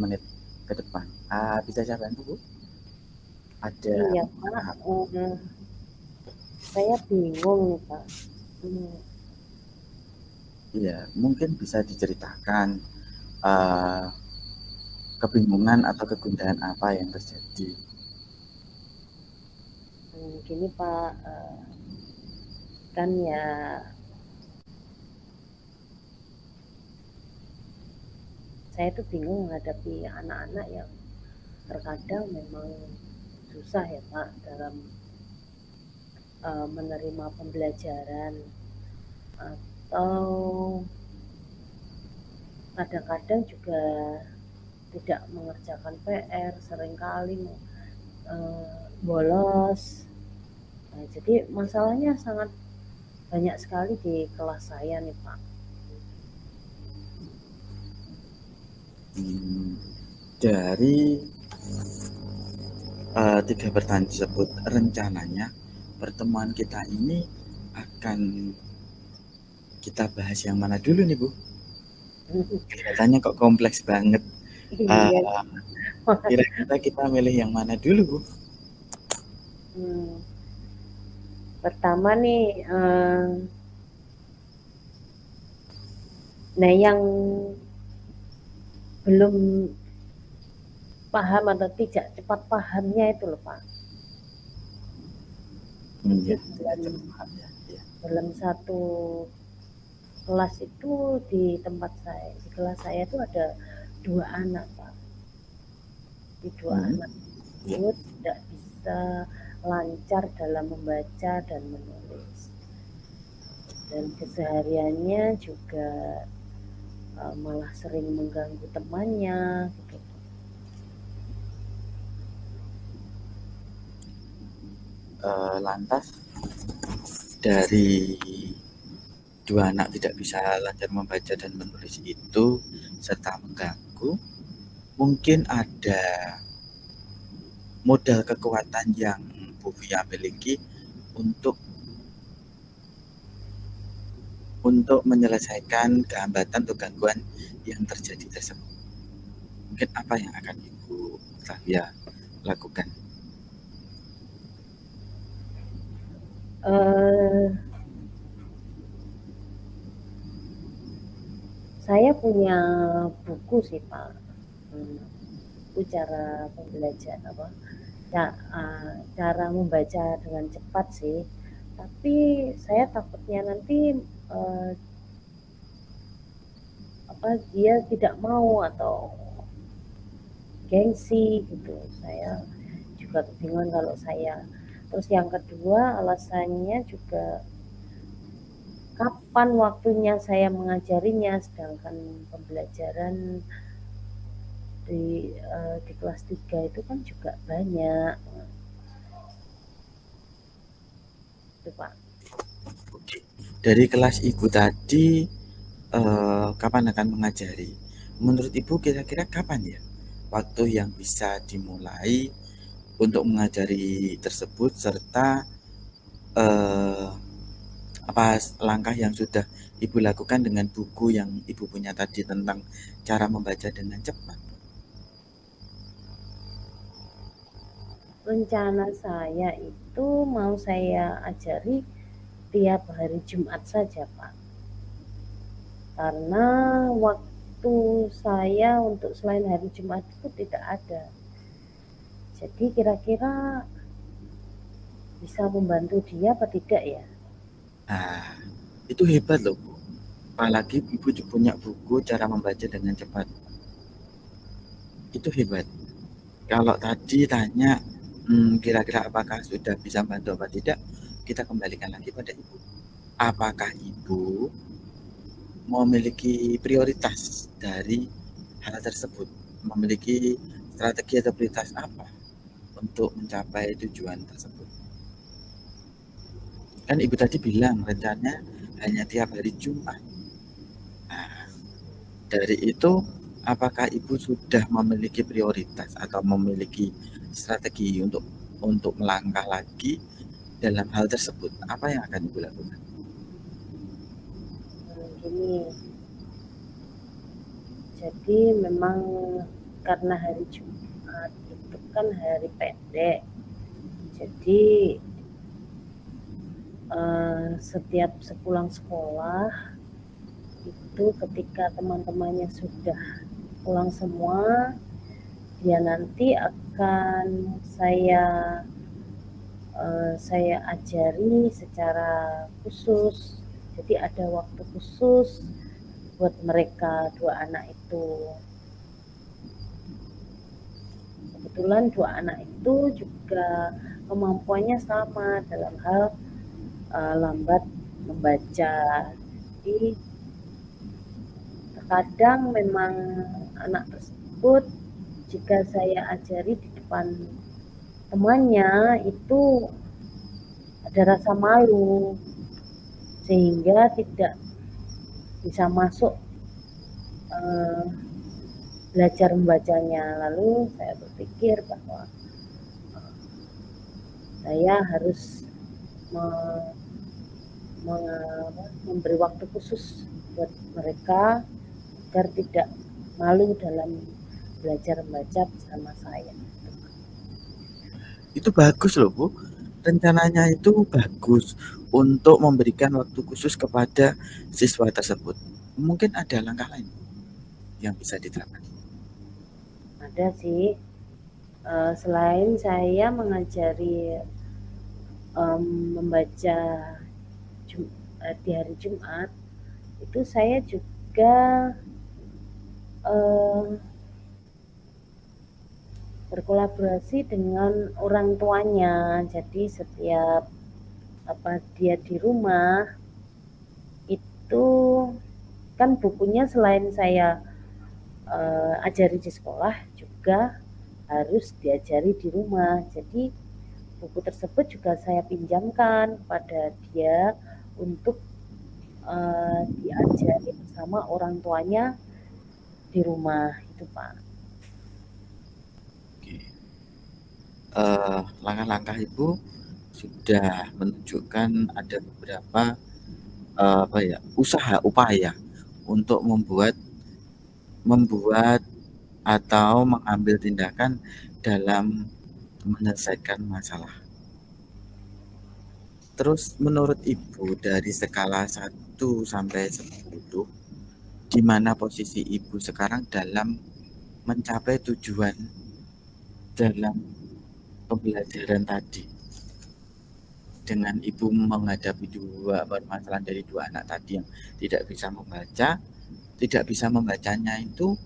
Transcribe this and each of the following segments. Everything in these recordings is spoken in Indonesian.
menit ke depan. Bisa saya bantu, Bu? Ada Iya, Pak. beberapa. Saya bingung nih, Pak. Hmm, Iya, mungkin bisa diceritakan eh, kebingungan atau kegundahan apa yang terjadi. Gini, Pak. Kan ya saya tuh bingung menghadapi anak-anak yang terkadang memang susah ya, Pak, dalam menerima pembelajaran atau kadang-kadang juga tidak mengerjakan PR, seringkali bolos. Nah, jadi masalahnya sangat banyak sekali di kelas saya nih, Pak. Hmm, dari tiga pertanyaan tersebut, rencananya pertemuan kita ini akan kita bahas yang mana dulu nih, Bu? Kelihatannya kok kompleks banget. Eh, Iya. Kira-kira kita milih yang mana dulu, Bu? Hmm, pertama nih, nah yang belum paham atau tidak cepat pahamnya itu loh, Pak. Jadi Ya, tidak dalam cepat paham ya. Ya. dalam satu kelas itu di tempat saya, di kelas saya itu ada 2 anak, Pak. Di 2 Hmm, anak ya. itu tidak bisa lancar dalam membaca dan menulis. Dan kesehariannya juga malah sering mengganggu temannya gitu. Lantas dari dua anak tidak bisa lancar membaca dan menulis itu serta mengganggu, mungkin ada modal kekuatan yang Bu Fia miliki untuk menyelesaikan kehambatan atau gangguan yang terjadi tersebut. Mungkin apa yang akan Ibu Fia lakukan? Eh, saya punya buku sih, Pak. Itu cara pembelajaran apa? Cara membaca dengan cepat sih. Tapi saya takutnya nanti eh, apa dia tidak mau atau gengsi gitu. Saya juga kebingungan kalau saya. Terus yang kedua alasannya juga kapan waktunya saya mengajarinya, sedangkan pembelajaran di kelas 3 itu kan juga banyak, itu Pak. Oke. Dari kelas Ibu tadi, kapan akan mengajari? Menurut Ibu kira-kira kapan ya waktu yang bisa dimulai untuk mengajari tersebut serta eh, apa langkah yang sudah Ibu lakukan dengan buku yang Ibu punya tadi tentang cara membaca dengan cepat? Rencana saya itu mau saya ajari tiap hari Jumat saja, Pak. Karena waktu saya untuk selain hari Jumat itu tidak ada. Jadi kira-kira bisa membantu dia apa tidak ya? Nah, itu hebat loh Bu. Apalagi Ibu punya buku cara membaca dengan cepat. Itu hebat. Kalau tadi tanya kira-kira apakah sudah bisa bantu apa tidak, kita kembalikan lagi pada Ibu. Apakah Ibu memiliki prioritas dari hal tersebut? Memiliki strategi atau prioritas apa untuk mencapai tujuan tersebut? Kan Ibu tadi bilang rencananya hanya tiap hari Jumat. Nah, dari itu apakah Ibu sudah memiliki prioritas atau memiliki strategi untuk melangkah lagi dalam hal tersebut? Apa yang akan Ibu lakukan? Gini, jadi memang karena hari Jumat itu kan hari pendek, jadi setiap sepulang sekolah itu ketika teman-temannya sudah pulang semua, dia nanti akan saya ajari secara khusus. Jadi ada waktu khusus buat mereka dua anak itu. Kebetulan dua anak itu juga kemampuannya sama dalam hal lambat membaca. Jadi terkadang memang anak tersebut jika saya ajari di depan temannya itu ada rasa malu sehingga tidak bisa masuk belajar membacanya. Lalu saya berpikir bahwa saya harus memberi waktu khusus buat mereka agar tidak malu dalam belajar membaca bersama saya. Itu bagus loh Bu, rencananya itu bagus untuk memberikan waktu khusus kepada siswa tersebut. Mungkin ada langkah lain yang bisa diterapkan. Ada sih, selain saya mengajari membaca di hari Jumat, itu saya juga berkolaborasi dengan orang tuanya. Jadi setiap dia di rumah itu kan bukunya selain saya ajari di sekolah juga harus diajari di rumah. Jadi buku tersebut juga saya pinjamkan kepada dia untuk diajari bersama orang tuanya di rumah itu Pak. Oke. Langkah-langkah Ibu sudah menunjukkan ada beberapa upaya untuk membuat atau mengambil tindakan dalam menyelesaikan masalah. Terus menurut Ibu dari skala 1 sampai 10, di mana posisi Ibu sekarang dalam mencapai tujuan dalam pembelajaran tadi? Dengan Ibu menghadapi dua permasalahan dari dua anak tadi yang tidak bisa membacanya itu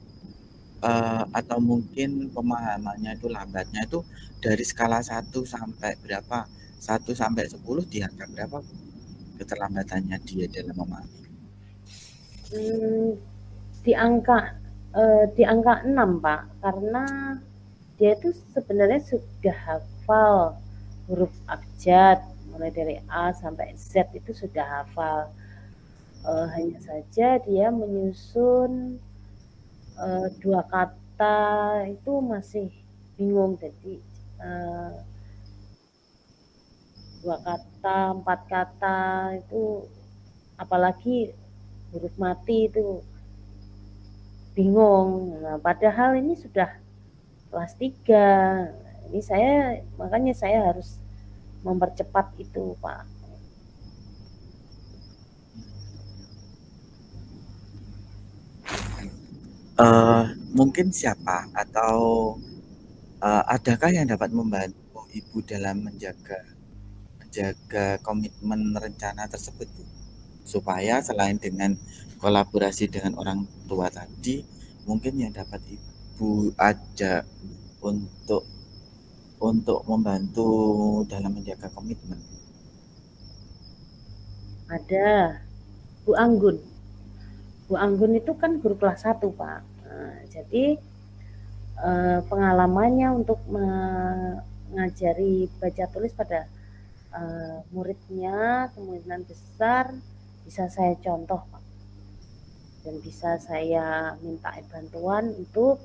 atau mungkin pemahamannya itu lambatnya itu dari skala 1 sampai berapa? 1 sampai 10 di angka berapa keterlambatannya dia dalam memahami? Di angka 6 Pak, karena dia itu sebenarnya sudah hafal huruf abjad mulai dari A sampai Z itu sudah hafal. Hanya saja dia menyusun dua kata itu masih bingung. Jadi dua kata, 4 kata itu apalagi huruf mati itu bingung. Nah, padahal ini sudah kelas 3. Ini makanya saya harus mempercepat itu, Pak. Mungkin siapa atau adakah yang dapat membantu Ibu dalam menjaga komitmen rencana tersebut, Bu? Supaya selain dengan kolaborasi dengan orang tua tadi, mungkin yang dapat Ibu ajak untuk membantu dalam menjaga komitmen. Ada Bu Anggun. Bu Anggun itu kan guru kelas 1, Pak. Nah, jadi pengalamannya untuk mengajari baca tulis pada muridnya kemungkinan besar bisa saya contoh, Pak. Dan bisa saya minta bantuan untuk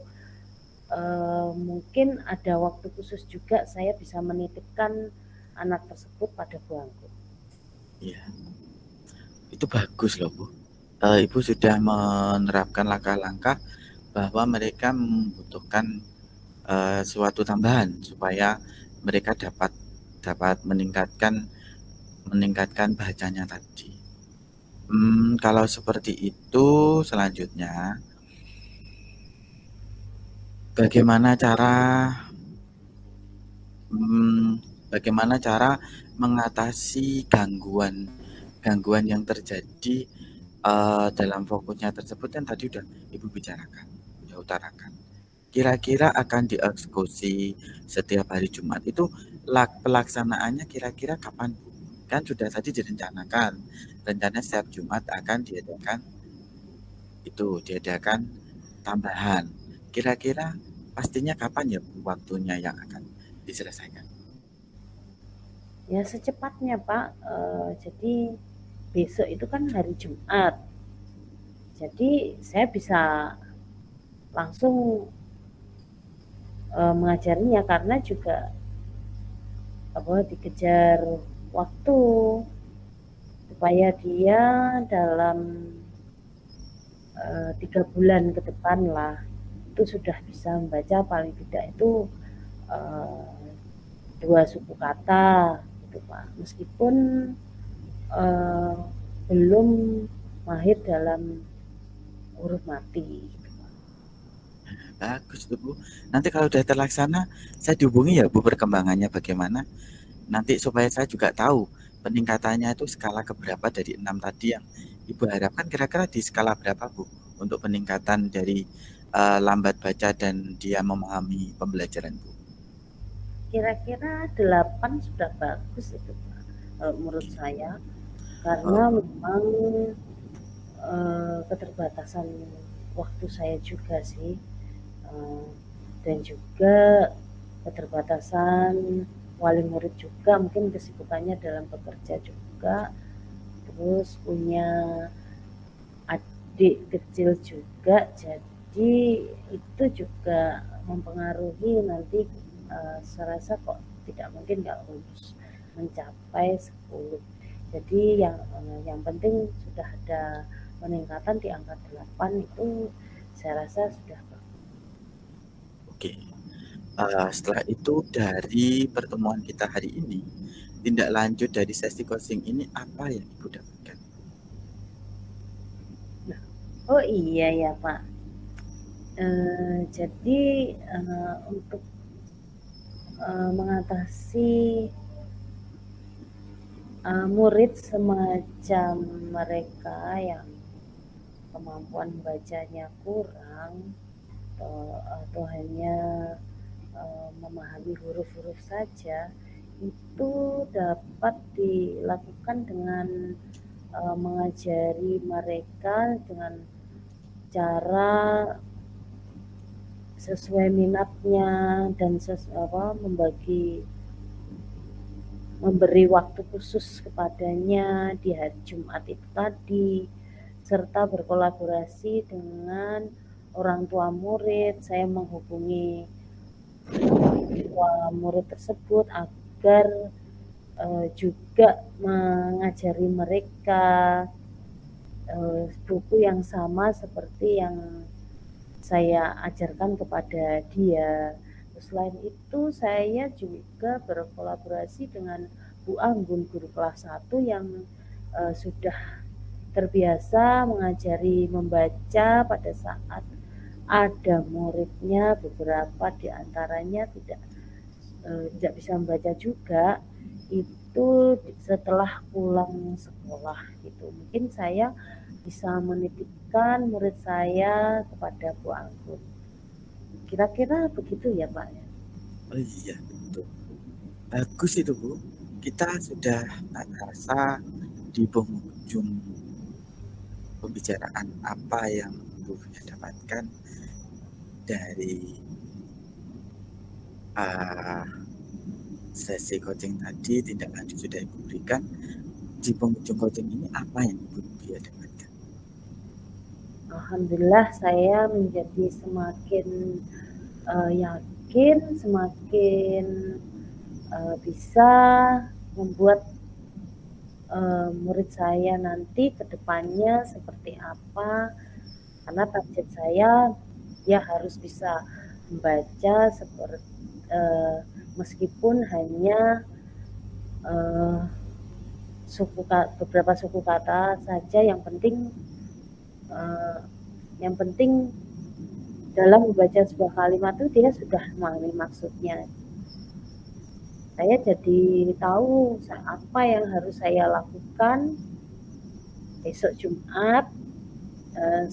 mungkin ada waktu khusus juga saya bisa menitipkan anak tersebut pada Bu Anggun. Iya, itu bagus loh Bu. Ibu sudah menerapkan langkah-langkah bahwa mereka membutuhkan suatu tambahan supaya mereka dapat meningkatkan bacanya tadi. Kalau seperti itu, selanjutnya bagaimana cara bagaimana cara mengatasi gangguan yang terjadi dalam fokusnya tersebut yang tadi udah Ibu bicarakan, udah utarakan. Kira-kira akan dieksekusi setiap hari Jumat itu pelaksanaannya kira-kira kapan, Bu? Kan sudah tadi direncanakan, rencana setiap Jumat akan diadakan tambahan. Kira-kira pastinya kapan ya, Bu, waktunya yang akan diselesaikan? Ya secepatnya Pak, jadi besok itu kan hari Jumat, jadi saya bisa langsung mengajarinya karena juga dikejar waktu supaya dia dalam 3 bulan ke depan lah itu sudah bisa membaca paling tidak itu 2 suku kata gitu Pak, meskipun belum mahir dalam huruf mati gitu. Bagus tuh, Bu. Nanti kalau udah terlaksana, saya dihubungi ya, Bu, perkembangannya bagaimana. Nanti supaya saya juga tahu peningkatannya itu skala keberapa dari 6 tadi yang Ibu harapkan kira-kira di skala berapa, Bu, untuk peningkatan dari lambat baca dan dia memahami pembelajaran, Bu. Kira-kira 8 sudah bagus itu Pak, menurut Oke. saya, karena Oh, memang keterbatasan waktu saya juga sih, dan juga keterbatasan wali murid juga, mungkin kesibukannya dalam bekerja juga, terus punya adik kecil juga, jadi itu juga mempengaruhi nanti, saya rasa kok tidak mungkin nggak lulus mencapai 10. Jadi yang penting sudah ada peningkatan di angka 8 itu saya rasa sudah bagus. oke. Setelah itu dari pertemuan kita hari ini, tindak lanjut dari sesi coaching ini apa yang Ibu dapatkan? Oh iya ya Pak, jadi untuk mengatasi murid semacam mereka yang kemampuan bacanya kurang atau hanya memahami huruf-huruf saja, itu dapat dilakukan dengan mengajari mereka dengan cara sesuai minatnya dan memberi waktu khusus kepadanya di hari Jumat itu tadi, serta berkolaborasi dengan orang tua murid. Saya menghubungi tua murid tersebut agar juga mengajari mereka buku yang sama seperti yang saya ajarkan kepada dia. Selain itu saya juga berkolaborasi dengan Bu Anggun, guru kelas 1 yang sudah terbiasa mengajari membaca pada saat ada muridnya, beberapa di antaranya tidak bisa membaca juga, itu setelah pulang sekolah gitu. Mungkin saya bisa menitipkan murid saya kepada Bu Anggun. Kira-kira begitu ya Pak ya? Oh iya, betul. Bagus itu, Bu. Kita sudah tak terasa di penghujung pembicaraan apa yang Bu dapatkan dari uh, sesi coaching tadi, tindak lanjut sudah Ibu berikan. Di penghujung coaching ini apa yang Ibu dapatkan? Alhamdulillah saya menjadi semakin yakin, semakin bisa membuat murid saya nanti ke depannya seperti apa, karena target saya dia harus bisa membaca meskipun hanya beberapa suku kata saja, yang penting dalam membaca sebuah kalimat itu dia sudah memahami maksudnya. Saya jadi tahu apa yang harus saya lakukan besok Jumat.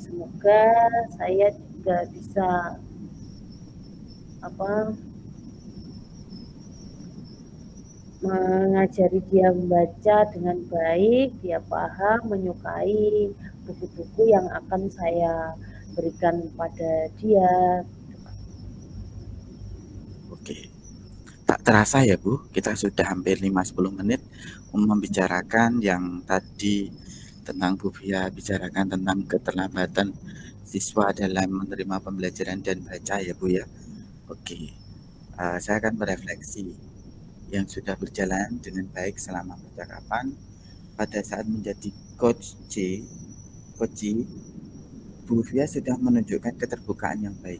Semoga saya juga bisa mengajari dia membaca dengan baik, dia paham, menyukai buku-buku yang akan saya berikan pada dia. Oke. Tak terasa ya Bu, kita sudah hampir 5-10 menit membicarakan yang tadi tentang Bu Fia bicarakan tentang keterlambatan siswa dalam menerima pembelajaran dan baca ya Bu ya. Oke, saya akan berefleksi yang sudah berjalan dengan baik selama percakapan. Pada saat menjadi Coach C, Bu Fia sudah menunjukkan keterbukaan yang baik.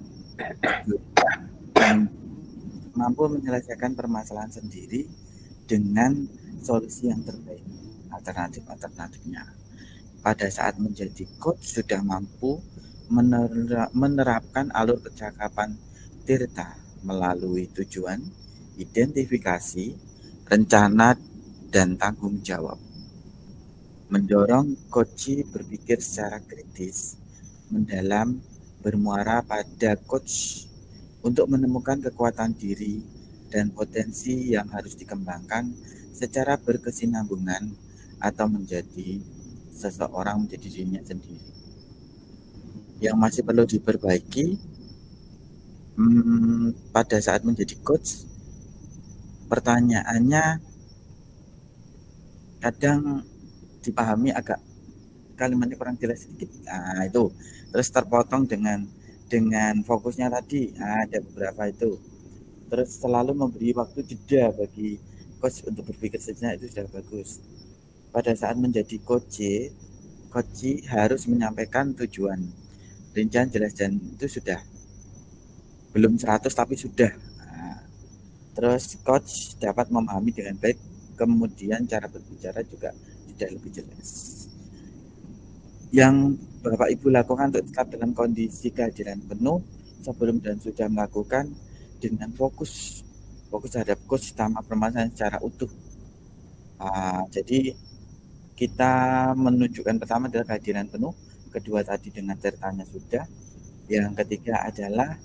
Mampu menyelesaikan permasalahan sendiri dengan solusi yang terbaik, alternatifnya. Pada saat menjadi coach sudah mampu menerapkan alur percakapan Tirta melalui tujuan, identifikasi, rencana, dan tanggung jawab. Mendorong coach berpikir secara kritis, mendalam, bermuara pada coach untuk menemukan kekuatan diri dan potensi yang harus dikembangkan secara berkesinambungan atau menjadi seseorang menjadi dirinya sendiri. Yang masih perlu diperbaiki pada saat menjadi coach, pertanyaannya kadang dipahami agak kalimatnya kurang jelas sedikit. Nah, itu terus terpotong dengan fokusnya tadi. Nah, ada beberapa itu. Terus selalu memberi waktu jeda bagi coach untuk berpikir sejenak, itu sudah bagus. Pada saat menjadi coach harus menyampaikan tujuan, rincian jelas, dan itu sudah belum 100 tapi sudah. Nah, terus coach dapat memahami dengan baik, kemudian cara berbicara juga tidak lebih jelas. Yang Bapak Ibu lakukan untuk tetap dalam kondisi kehadiran penuh sebelum dan sudah melakukan dengan fokus terhadap coach utama permasalahan secara utuh. Jadi kita menunjukkan pertama adalah kehadiran penuh, kedua tadi dengan ceritanya sudah, yang ketiga adalah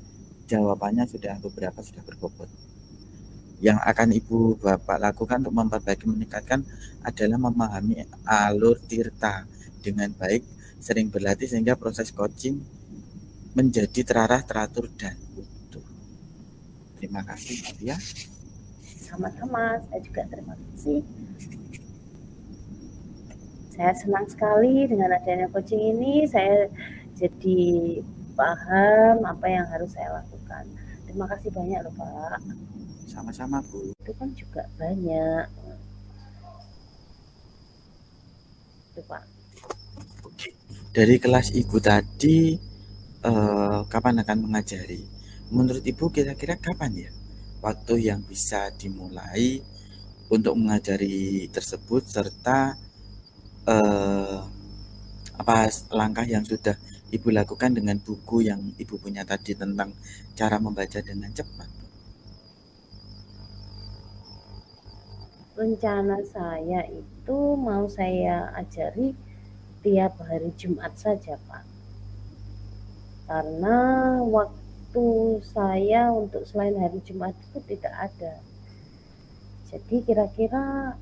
jawabannya sudah beberapa sudah berbobot. Yang akan Ibu Bapak lakukan untuk memperbaiki meningkatkan adalah memahami alur Tirta dengan baik, sering berlatih sehingga proses coaching menjadi terarah, teratur, dan utuh. Terima kasih Mbak Fia. Sama-sama, saya juga terima kasih. Saya senang sekali dengan adanya coaching ini, saya jadi paham apa yang harus saya lakukan. Terima kasih banyak loh Pak. Sama-sama Bu. Itu kan juga banyak. Itu Pak. Oke. Dari kelas Ibu tadi, kapan akan mengajari? Menurut Ibu kira-kira kapan ya waktu yang bisa dimulai untuk mengajari tersebut, serta apa langkah yang sudah Ibu lakukan dengan buku yang Ibu punya tadi tentang cara membaca dengan cepat? Rencana saya itu mau saya ajari tiap hari Jumat saja Pak. Karena waktu saya untuk selain hari Jumat itu tidak ada. Jadi kira-kira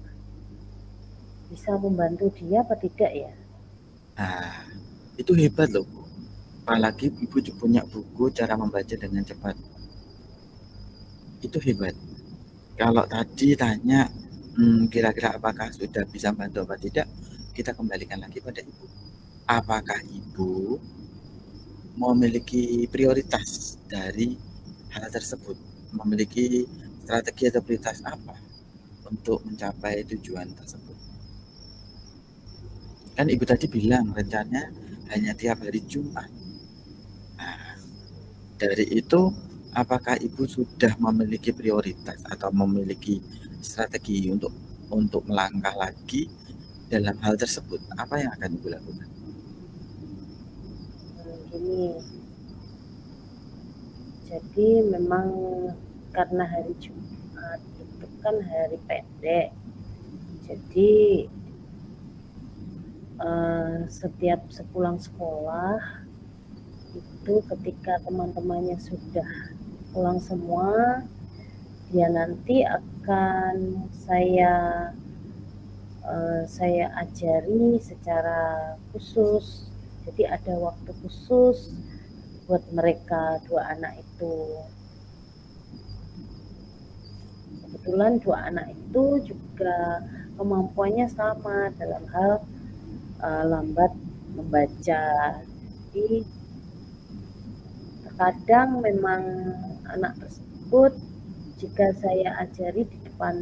bisa membantu dia apa tidak ya? Nah, itu hebat loh Bu. Apalagi Ibu punya buku cara membaca dengan cepat. Itu hebat. Kalau tadi tanya kira-kira apakah sudah bisa membantu apa tidak, kita kembalikan lagi pada Ibu. Apakah Ibu memiliki prioritas dari hal tersebut? Memiliki strategi atau prioritas apa untuk mencapai tujuan tersebut? Kan Ibu tadi bilang rencananya hanya tiap hari Jumat. Nah, dari itu, apakah Ibu sudah memiliki prioritas atau memiliki strategi untuk melangkah lagi dalam hal tersebut? Apa yang akan Ibu lakukan? Gini, jadi memang karena hari Jumat itu kan hari pendek, jadi setiap sepulang sekolah itu ketika teman-temannya sudah pulang semua, dia nanti akan saya ajari secara khusus. Jadi ada waktu khusus buat mereka dua anak itu. Kebetulan dua anak itu juga kemampuannya sama dalam hal lambat membaca. Jadi terkadang memang anak tersebut jika saya ajari di depan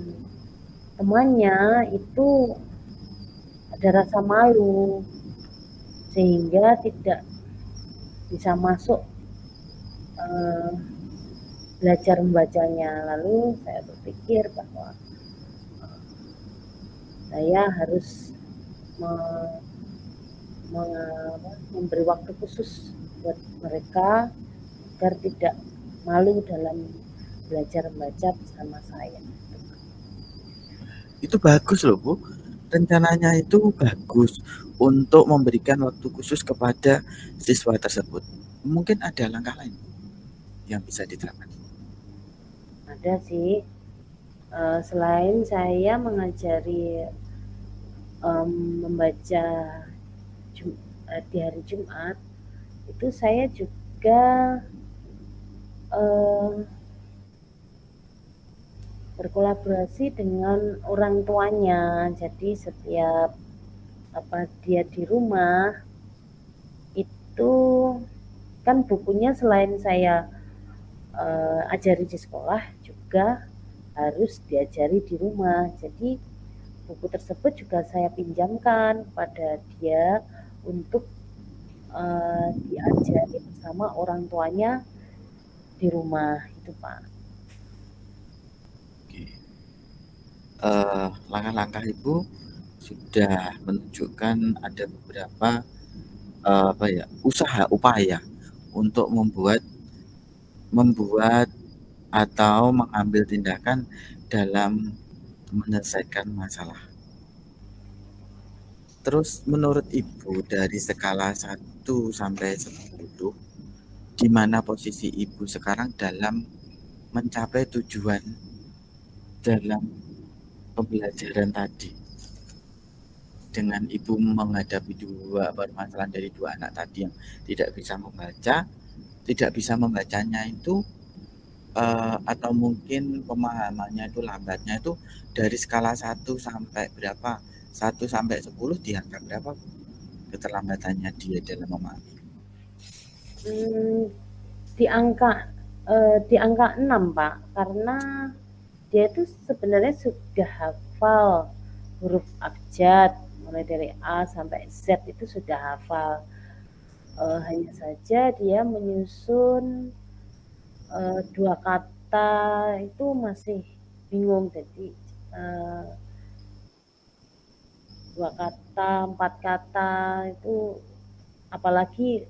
temannya itu ada rasa malu sehingga tidak bisa masuk belajar membacanya. Lalu saya berpikir bahwa saya harus memberi waktu khusus buat mereka agar tidak malu dalam belajar membaca bersama saya. Itu bagus loh Bu, rencananya itu bagus untuk memberikan waktu khusus kepada siswa tersebut. Mungkin ada langkah lain yang bisa diterapkan. Ada sih, selain saya mengajari membaca di hari Jumat, itu saya juga berkolaborasi dengan orang tuanya. Jadi setiap dia di rumah itu kan bukunya selain saya ajari di sekolah juga harus diajari di rumah. Jadi buku tersebut juga saya pinjamkan kepada dia untuk diajari bersama orang tuanya di rumah itu Pak. Langkah-langkah Ibu sudah menunjukkan ada beberapa upaya untuk membuat atau mengambil tindakan dalam menyelesaikan masalah. Terus menurut Ibu dari skala 1 sampai 10, di mana posisi Ibu sekarang dalam mencapai tujuan dalam pembelajaran tadi? Dengan Ibu menghadapi dua permasalahan dari dua anak tadi yang tidak bisa membacanya itu atau mungkin pemahamannya itu lambatnya itu dari skala 1 sampai berapa? 1 sampai 10 di angka berapa keterlambatannya dia dalam memahami? Di angka 6 Pak, karena dia itu sebenarnya sudah hafal huruf abjad mulai dari A sampai Z itu sudah hafal. Hanya saja dia menyusun dua kata itu masih bingung. Jadi dua kata, 4 kata itu apalagi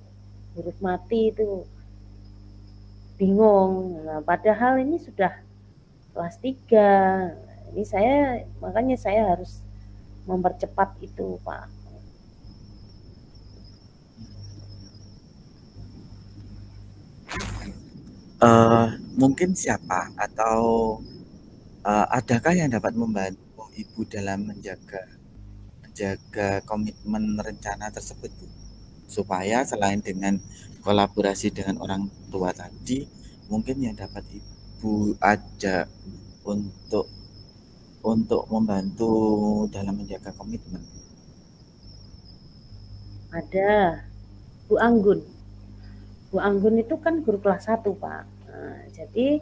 huruf mati itu bingung. Nah, padahal ini sudah kelas 3. Ini makanya saya harus mempercepat itu, Pak. Mungkin siapa atau adakah yang dapat membantu Ibu dalam menjaga komitmen rencana tersebut, Bu? Supaya selain dengan kolaborasi dengan orang tua tadi, mungkin yang dapat Ibu ajak untuk membantu dalam menjaga komitmen. Ada Bu Anggun. Bu Anggun itu kan guru kelas 1, Pak. Nah, jadi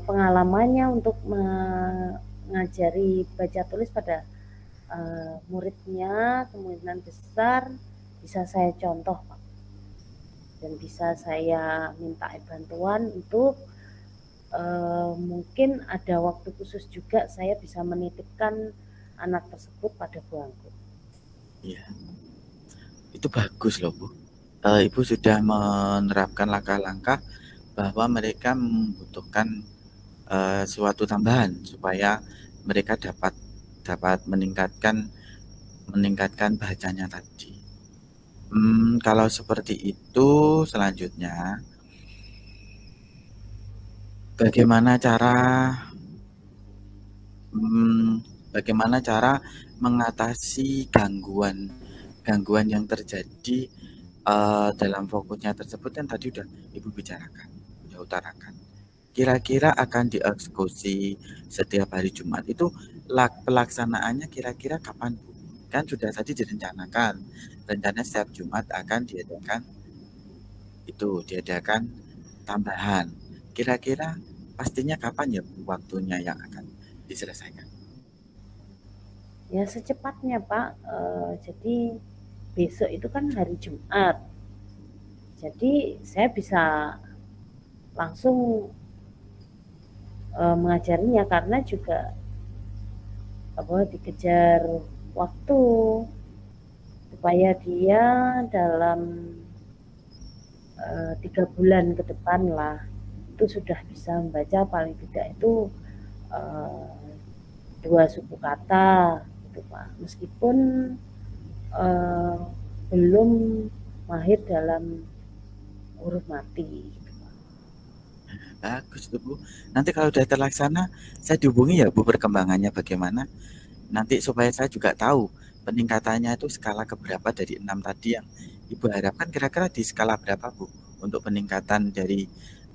pengalamannya untuk mengajari baca tulis pada muridnya kemungkinan besar bisa saya contoh, Pak. dan bisa saya minta bantuan untuk mungkin ada waktu khusus juga saya bisa menitipkan anak tersebut pada Bu Anggun. Iya, itu bagus loh Bu. Ibu sudah menerapkan langkah-langkah bahwa mereka membutuhkan suatu tambahan supaya mereka dapat meningkatkan bacanya tadi. Kalau seperti itu, selanjutnya bagaimana cara bagaimana cara mengatasi gangguan yang terjadi dalam fokusnya tersebut yang tadi udah Ibu bicarakan, udah utarakan. Kira-kira akan dieksekusi setiap hari Jumat itu pelaksanaannya kira-kira kapan Bu? Kan sudah tadi direncanakan, rencana setiap Jumat akan diadakan tambahan. Kira-kira pastinya kapan ya Bu waktunya yang akan diselesaikan? Ya secepatnya Pak, jadi besok itu kan hari Jumat, jadi saya bisa langsung mengajarinya karena juga dikejar waktu supaya dia dalam 3 bulan ke depan lah itu sudah bisa membaca paling tidak itu 2 suku kata gitu Pak, meskipun belum mahir dalam huruf mati gitu Pak. Bagus tuh Bu. Nanti kalau sudah terlaksana, saya dihubungi ya Bu perkembangannya bagaimana. Nanti supaya saya juga tahu peningkatannya itu skala keberapa dari 6 tadi yang Ibu harapkan kira-kira di skala berapa Bu untuk peningkatan dari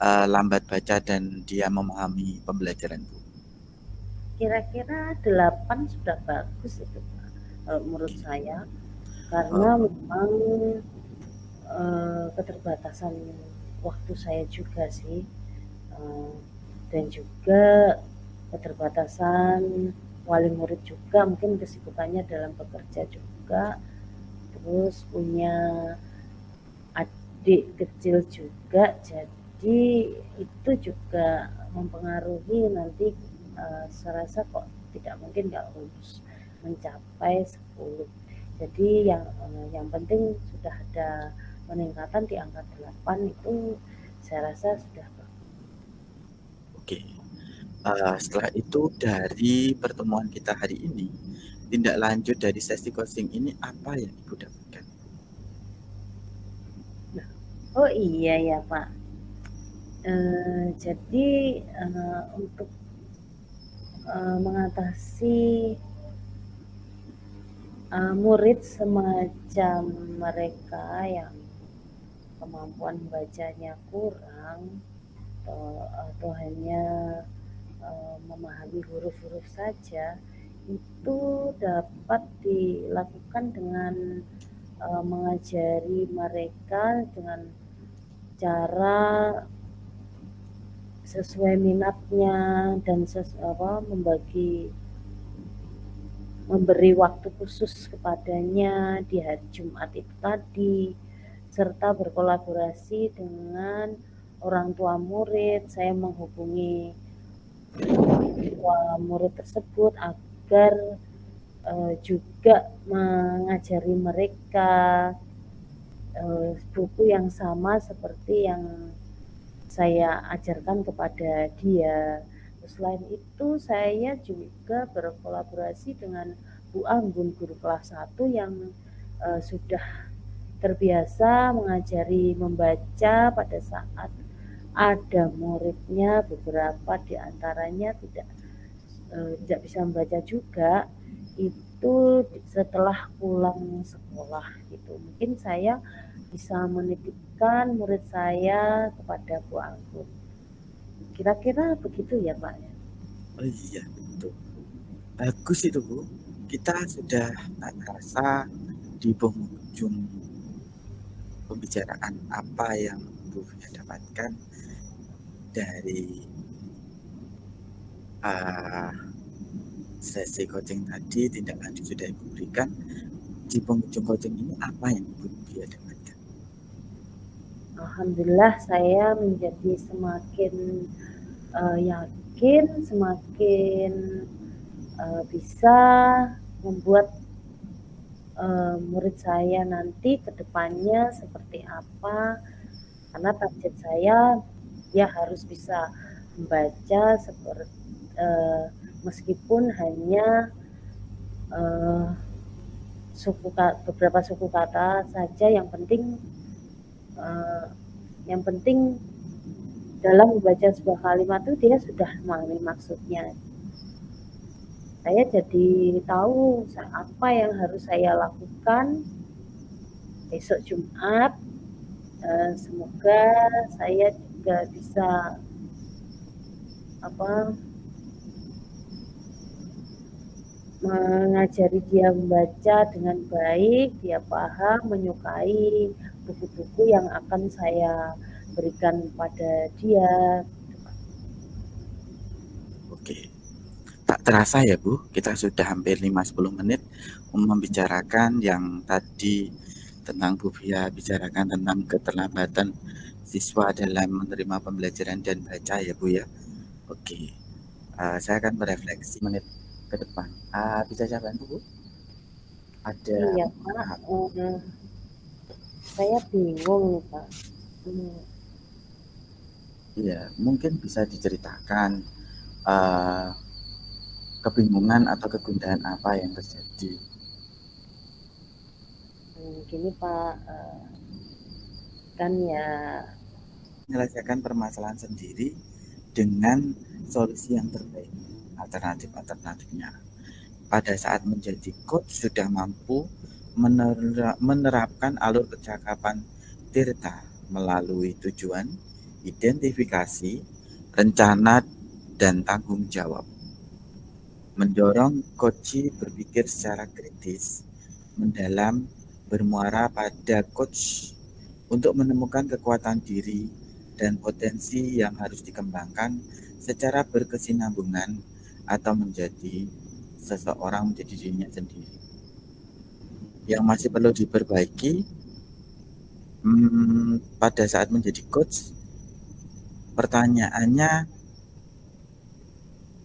lambat baca dan dia memahami pembelajaran Bu. Kira-kira 8 sudah bagus itu Pak, kalau menurut saya. Karena memang keterbatasan waktu saya juga sih, dan juga keterbatasan wali murid juga, mungkin kesibukannya dalam bekerja juga, terus punya adik kecil juga, jadi itu juga mempengaruhi nanti saya rasa kok tidak mungkin nggak lulus mencapai 10. Jadi yang penting sudah ada peningkatan di angka 8 itu saya rasa sudah bagus. Oke. Setelah itu dari pertemuan kita hari ini, tindak lanjut dari sesi coaching ini apa yang Ibu dapatkan? Oh iya ya Pak. Jadi untuk mengatasi murid semacam mereka yang kemampuan bacanya kurang atau hanya memahami huruf-huruf saja, itu dapat dilakukan dengan mengajari mereka dengan cara sesuai minatnya dan memberi waktu khusus kepadanya di hari Jumat itu tadi, serta berkolaborasi dengan orang tua murid. Saya menghubungi orang tua murid tersebut agar juga mengajari mereka buku yang sama seperti yang saya ajarkan kepada dia. Selain itu saya juga berkolaborasi dengan Bu Anggun, guru kelas 1 yang sudah terbiasa mengajari membaca pada saat ada muridnya, beberapa di antaranya tidak bisa membaca juga, itu setelah pulang sekolah gitu. Mungkin saya bisa menitipkan murid saya kepada Bu Anggun. Kira-kira begitu ya Pak? Oh iya, betul. Bagus itu Bu. Kita sudah tak terasa di penghujung pembicaraan apa yang Bu dapatkan dari sesi coaching tadi, tindak lanjut sudah Ibu berikan. Di penghujung coaching ini apa yang Ibu dapatkan? alhamdulillah saya menjadi semakin yakin, semakin bisa membuat murid saya nanti ke depannya seperti apa, karena target saya dia harus bisa membaca meskipun hanya beberapa suku kata saja, yang penting dalam membaca sebuah kalimat itu dia sudah memahami maksudnya. Saya jadi tahu apa yang harus saya lakukan besok Jumat. Semoga saya juga bisa mengajari dia membaca dengan baik, dia paham, menyukai buku-buku yang akan saya berikan pada dia. Oke. Tak terasa ya Bu, kita sudah hampir 5-10 menit membicarakan yang tadi tentang Bu Fia bicarakan tentang keterlambatan siswa dalam menerima pembelajaran dan baca ya Bu ya. Oke, saya akan berefleksi menit ke depan. Bisa saya bantu Bu? Ada Iya Pak, saya bingung nih Pak. Iya, mungkin bisa diceritakan kebingungan atau kegundahan apa yang terjadi. Gini Pak, kan ya Menyelesaikan permasalahan sendiri dengan solusi yang terbaik, alternatifnya. Pada saat menjadi coach sudah mampu menerapkan alur percakapan Tirta melalui tujuan, identifikasi, rencana, dan tanggung jawab. Mendorong coach berpikir secara kritis, mendalam, bermuara pada coach untuk menemukan kekuatan diri dan potensi yang harus dikembangkan secara berkesinambungan atau menjadi seseorang menjadi dirinya sendiri. Yang masih perlu diperbaiki pada saat menjadi coach, pertanyaannya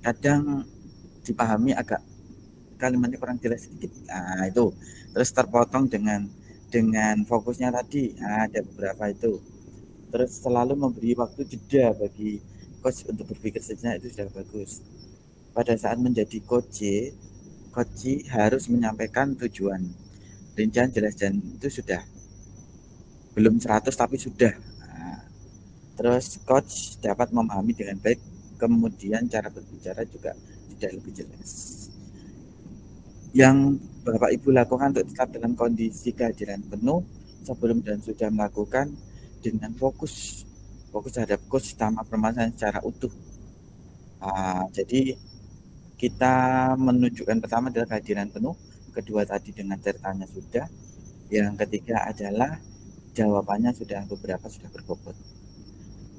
kadang dipahami agak kalimatnya kurang jelas sedikit. Itu terus terpotong dengan fokusnya tadi. Ada beberapa itu. Terus selalu memberi waktu jeda bagi coach untuk berpikir sejenak, itu sudah bagus. Pada saat menjadi coach harus menyampaikan tujuan, rincian jelas, dan itu sudah belum 100 tapi sudah. Terus coach dapat memahami dengan baik, kemudian cara berbicara juga sudah lebih jelas. Yang Bapak Ibu lakukan untuk tetap dalam kondisi kehadiran penuh sebelum dan sudah melakukan dengan fokus terhadap coach utama permasalahan secara utuh. Jadi kita menunjukkan pertama adalah kehadiran penuh, kedua tadi dengan ceritanya sudah, yang ketiga adalah jawabannya sudah beberapa sudah berbobot.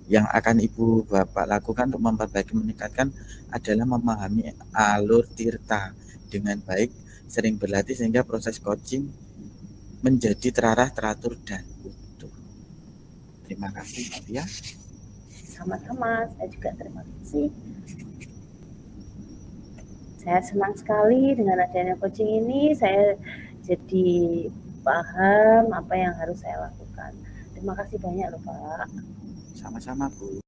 Yang akan Ibu Bapak lakukan untuk memperbaiki meningkatkan adalah memahami alur Tirta dengan baik, sering berlatih sehingga proses coaching menjadi terarah, teratur, dan utuh. Terima kasih Mbak Fia. Sama-sama, saya juga terima kasih. Saya senang sekali dengan adanya coaching ini, saya jadi paham apa yang harus saya lakukan. Terima kasih banyak loh Pak. Sama-sama Bu.